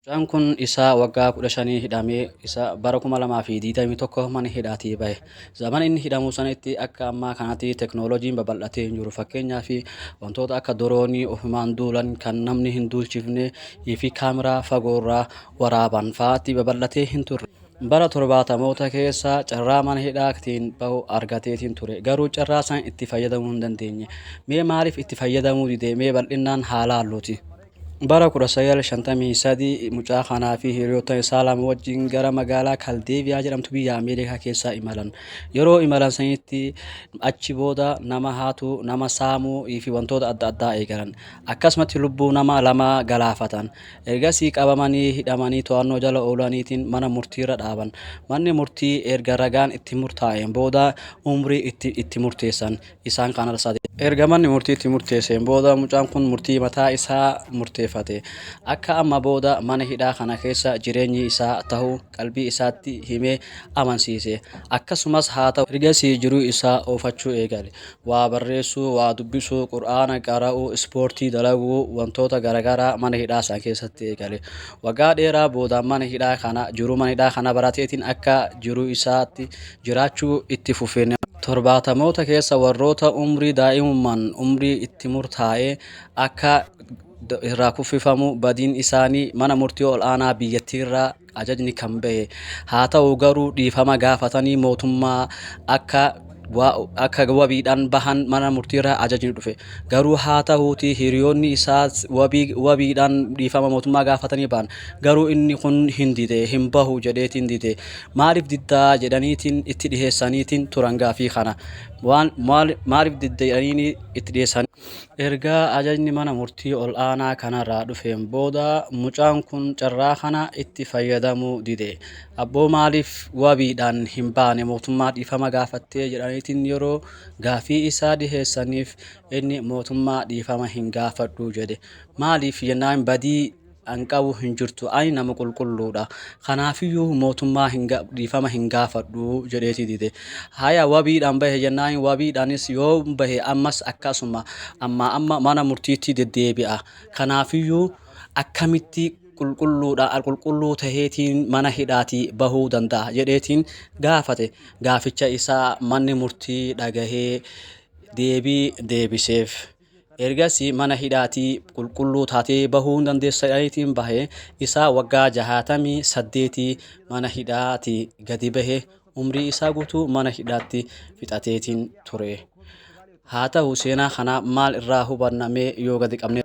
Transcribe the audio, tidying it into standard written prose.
Mucaan kun isaa waggaa 15 hidhamee isa bara 2021 mana hidhaatii bahe. Zaman inni hidhamu sanatti akka ammaa kanatti teknooloojiin babal'atee hin jiru. Fakkeenyaaf wantoota akka doroonii ofumaan duulan kan namni hin duulchifnee fi kaameraa fagoorraa waraaban fa'aatti babal'atee hin turre. Bara torbaatamoota keessa carraa mana hidhaatiin bahu argateetiin ture. Garuu carraa san itti fayyadamuu hin dandeenye. Mee maaliif itti fayyadamuu dide? Mee bal'inaan haa laalluuti. Bara 1953 mucaa kanaa fi hiriyoota isaa lama wajjin gara magaalaa Kaldeebiyaa jedhamtu biyya Ameerikaa keessaa imalan. Yeroo imalan sanitti achi booda nama haatu, nama saamuu fi wantoota adda addaa eegalan. Akkasumatti lubbuu nama lama galaafatan. Ergasii qabamanii hidhamanii to'annoo jala oolaniitiin mana murtiirra dhaaban. Manni murtii erga ragaan itti murtaa'een booda umrii itti murteessan. Isaan kana erga manni murtii itti murteesseen booda mucaan kun murtii mataa isaa murteeffate. Akka amma booda mana hidhaa kana keessa jireenyi isaa ta'uu qalbii isaatti himee amansiise. Akkasumas haa ta'u ergasii jiruu isaa oofachuu eegale. Waa barreessuu, waa dubbisuu, qur'aana qara'uu, ispoortii dalaguu, wantoota garaagaraa mana hidhaa isaa keessatti eegale. Waggaa dheeraa booda mana hidhaa kana barateetiin akka jiruu isaatti jiraachuu itti fufeen. Torbaatamoota keessa warroota umrii daa'imummaan umrii itti murtaa'ee akka irraa kuffifamu badiin isaanii mana murtii ol'aanaa biyyattiirraa ajajni kan bahe. Haa ta'u garuu dhiifama gaafatanii mootummaa akka wabiidhaan bahan mana murtiirraa ajajni dhufe. Garuu haa ta'uuti hiriyoonni isaas wabiidhaan dhiifama mootummaa gaafatanii bahan. Garuu inni kun hin dide, hin bahu jedheetiin dide. Maaliif diddaa jedhaniitiin itti dhiheessaniitiin turan gaafii kana. Maaliif didda jedhanii itti dhiheessan. Erga ajajni mana murtii ol'aanaa kanarraa dhufeen booda mucaan kun carraa kana itti fayyadamuu dide. Abboo maaliif wabiidhaan hin baane mootummaa dhiifama gaafattee jedhaniitiin yeroo gaafii isaa dhiheessaniif inni mootummaa dhiifama hin gaafadhu jedhe. Maaliif jennaan badii an qabu hin jirtu, ani nama qulqulluudha. Kanaafiyyuu mootummaa dhiifama hin gaafadhu jedheeti dide. Haya wabiidhaan bahe jennaan wabiidhaanis yoo bahe ammas akkasuma amma mana murtiitti deddeebi'a. Kanaafiyyuu akkamitti qulqulluu taheetiin mana hidhaatii bahuu danda'a jedheetiin gaafate. Gaaficha isaa manni murtii dhagahee deebii deebiseef. Ergasii mana hidhaatii qulqulluu taatee bahuu dandeessa jedhaniitiin bahe. Isaa waggaa 68 mana hidhaatii gadi bahe. Umrii isaa guutuu mana hidhaatti fixateetiin ture. Haa ta'u seenaa kana maal irraa hubanname yoo gadi qabne